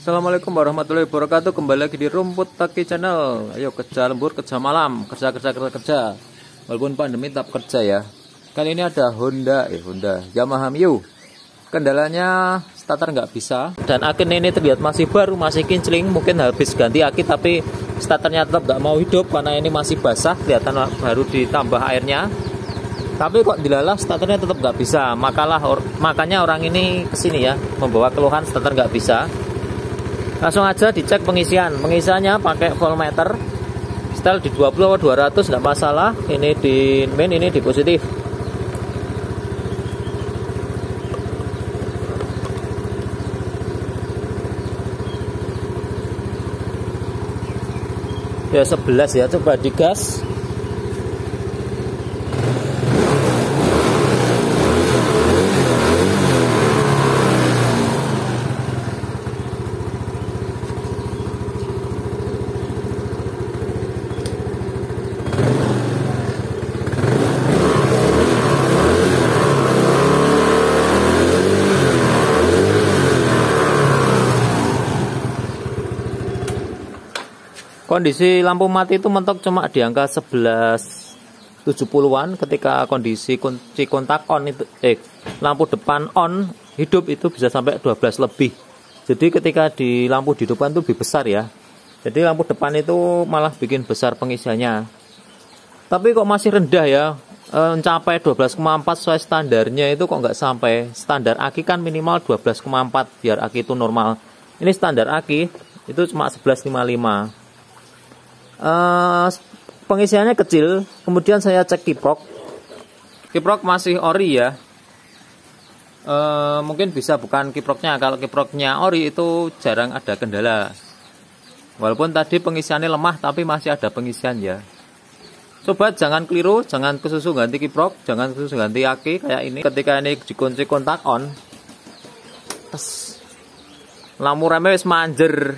Assalamualaikum warahmatullahi wabarakatuh. Kembali lagi di Rumput Taki Channel. Ayo kerja lembur, kerja malam, kerja. Walaupun pandemi tetap kerja ya. Kali ini ada Honda Yamaha Mio. Kendalanya starter nggak bisa. Dan akin ini terlihat masih baru, masih kincling. Mungkin habis ganti aki, tapi starternya tetap nggak mau hidup karena ini masih basah. Kelihatan baru ditambah airnya. Tapi kok dilalah starternya tetap nggak bisa. Makanya orang ini kesini ya, membawa keluhan starter nggak bisa. Langsung aja dicek pengisian. Pengisiannya pakai voltmeter. Setel di 20 atau 200 nggak masalah. Ini di main, ini di positif. Ya 11 ya, coba digas. Kondisi lampu mati itu mentok cuma di angka 1170-an. Ketika kondisi kunci kontak on itu lampu depan on hidup itu bisa sampai 12 lebih. Jadi ketika di lampu di depan itu lebih besar ya. Jadi lampu depan itu malah bikin besar pengisiannya. Tapi kok masih rendah ya. Mencapai 12,4 sesuai standarnya itu kok nggak sampai. Standar aki kan minimal 12,4 biar aki itu normal. Ini standar aki itu cuma 1155. Pengisiannya kecil. Kemudian saya cek kiprok masih ori ya. Mungkin bisa bukan kiproknya. Kalau kiproknya ori itu jarang ada kendala. Walaupun tadi pengisiannya lemah, tapi masih ada pengisian ya. Coba jangan keliru, jangan kesusu ganti kiprok, jangan kesusu ganti aki kayak ini. Ketika ini dikunci kontak on, lampu remnya wis manjer.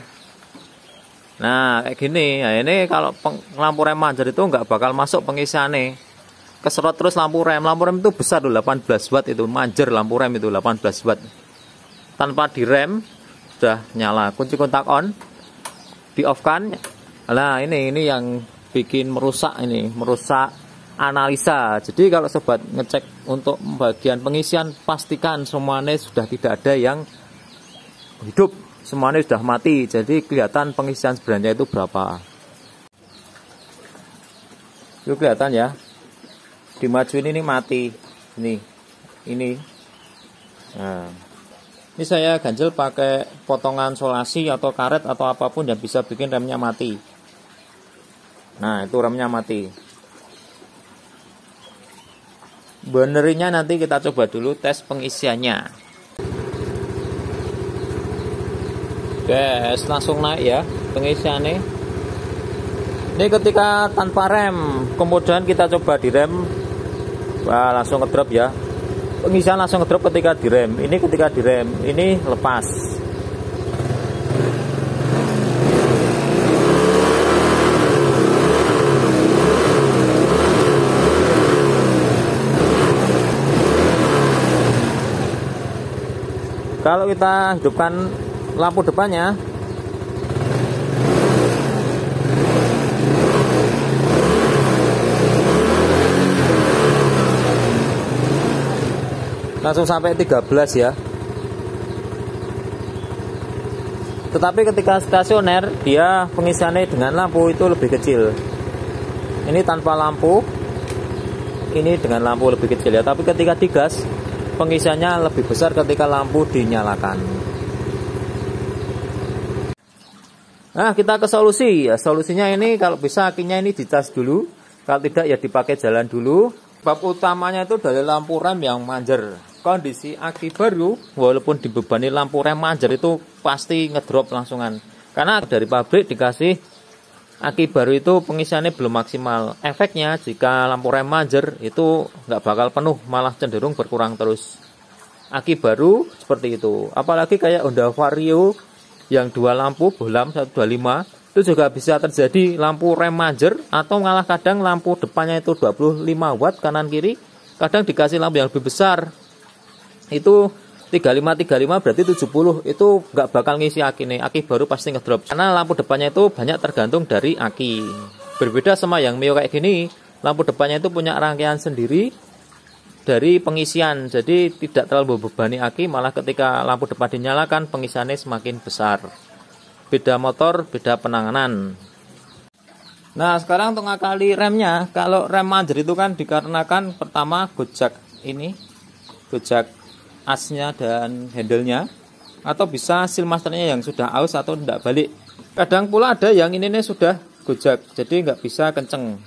Nah kayak gini. Nah, ini kalau lampu rem manjer itu nggak bakal masuk pengisiannya. Keserot terus lampu rem itu besar loh, 18 watt itu manjer. Lampu rem itu 18 watt tanpa direm sudah nyala. Kunci kontak on, di off kan. Nah ini yang bikin merusak analisa. Jadi kalau sobat ngecek untuk bagian pengisian, pastikan semuanya sudah tidak ada yang hidup, semuanya sudah mati. Jadi kelihatan pengisian sebenarnya itu berapa. Itu kelihatan ya. Dimajuin ini mati. Ini. Nah, ini saya ganjel pakai potongan solasi atau karet atau apapun yang bisa bikin remnya mati. Nah, itu remnya mati. Benerinnya nanti kita coba dulu tes pengisiannya. Guys, langsung naik ya pengisiannya. Ini ketika tanpa rem, kemudian kita coba direm, wah langsung ngedrop ya. Pengisian langsung ngedrop ketika direm. Ini ketika direm, ini lepas. Kalau kita hidupkan lampu depannya, langsung sampai 13 ya. Tetapi ketika stasioner, dia pengisiannya dengan lampu itu lebih kecil. Ini tanpa lampu, ini dengan lampu lebih kecil ya. Tapi ketika digas, pengisiannya lebih besar ketika lampu dinyalakan. Nah, kita ke solusi ya. Solusinya ini kalau bisa akinya ini dicas dulu. Kalau tidak ya dipakai jalan dulu. Bab utamanya itu dari lampu rem yang manjer. Kondisi aki baru, walaupun dibebani lampu rem manjer itu pasti ngedrop langsungan. Karena dari pabrik dikasih aki baru itu pengisiannya belum maksimal. Efeknya jika lampu rem manjer itu nggak bakal penuh, malah cenderung berkurang terus. Aki baru seperti itu. Apalagi kayak Honda Vario yang dua lampu bohlam 125 itu juga bisa terjadi lampu rem manjer, atau malah kadang lampu depannya itu 25 watt kanan kiri, kadang dikasih lampu yang lebih besar itu 35 berarti 70 itu nggak bakal ngisi aki nih, aki baru pasti ngedrop karena lampu depannya itu banyak tergantung dari aki. Berbeda sama yang Mio kayak gini, lampu depannya itu punya rangkaian sendiri dari pengisian, jadi tidak terlalu membebani aki, malah ketika lampu depan dinyalakan pengisiannya semakin besar. Beda motor, beda penanganan. Nah sekarang untuk ngakali remnya, kalau rem manjer itu kan dikarenakan pertama gojak ini, gojak asnya dan handle-nya, atau bisa seal masternya yang sudah aus atau tidak balik. Kadang pula ada yang ini sudah gojak, jadi nggak bisa kenceng.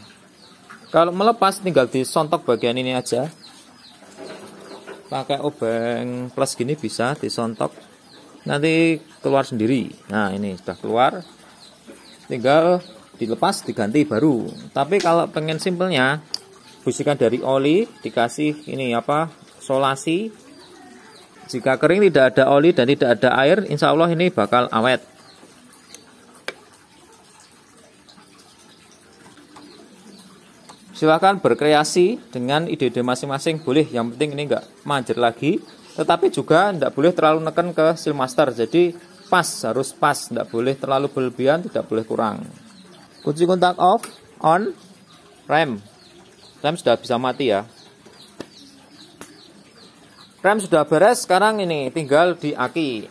Kalau melepas tinggal disontok bagian ini aja, pakai obeng plus gini bisa disontok, nanti keluar sendiri. Nah ini sudah keluar, tinggal dilepas diganti baru. Tapi kalau pengen simpelnya, busikan dari oli, dikasih ini apa, solasi. Jika kering tidak ada oli dan tidak ada air, insya Allah ini bakal awet. Silahkan berkreasi dengan ide-ide masing-masing, boleh, yang penting ini enggak manjer lagi, tetapi juga enggak boleh terlalu neken ke seal master, jadi pas, harus pas, enggak boleh terlalu berlebihan, tidak boleh kurang. Kunci kontak off, on, rem sudah bisa mati ya. Rem sudah beres, sekarang ini tinggal di aki.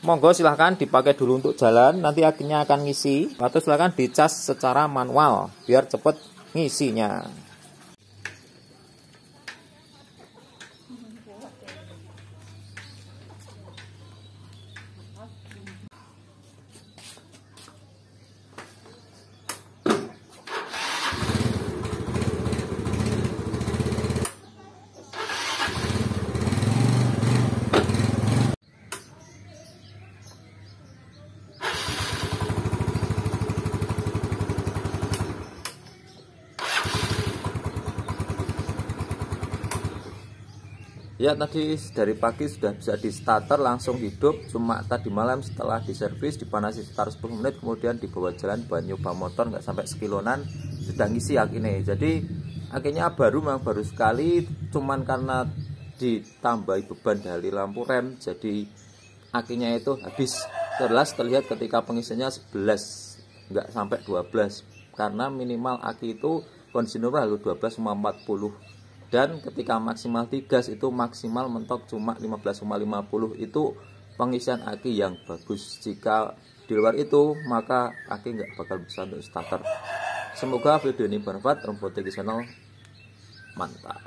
Monggo silahkan dipakai dulu untuk jalan, nanti akinya akan ngisi, atau silahkan dicas secara manual biar cepet ngisinya. Ya tadi dari pagi sudah bisa di starter langsung hidup, cuma tadi malam setelah diservis dipanasi sekitar 10 menit kemudian dibawa jalan buat nyoba motor, nggak sampai sekilonan sudah ngisi akinya. Jadi akinya baru, memang baru sekali, cuman karena ditambahi beban dari lampu rem jadi akinya itu habis. Jelas terlihat ketika pengisiannya 11, nggak sampai 12, karena minimal aki itu kondisi normal 12,40. Dan ketika maksimal digas itu maksimal mentok cuma 15,50, itu pengisian aki yang bagus. Jika di luar itu maka aki nggak bakal bisa untuk starter. Semoga video ini bermanfaat. Robotik Channel mantap.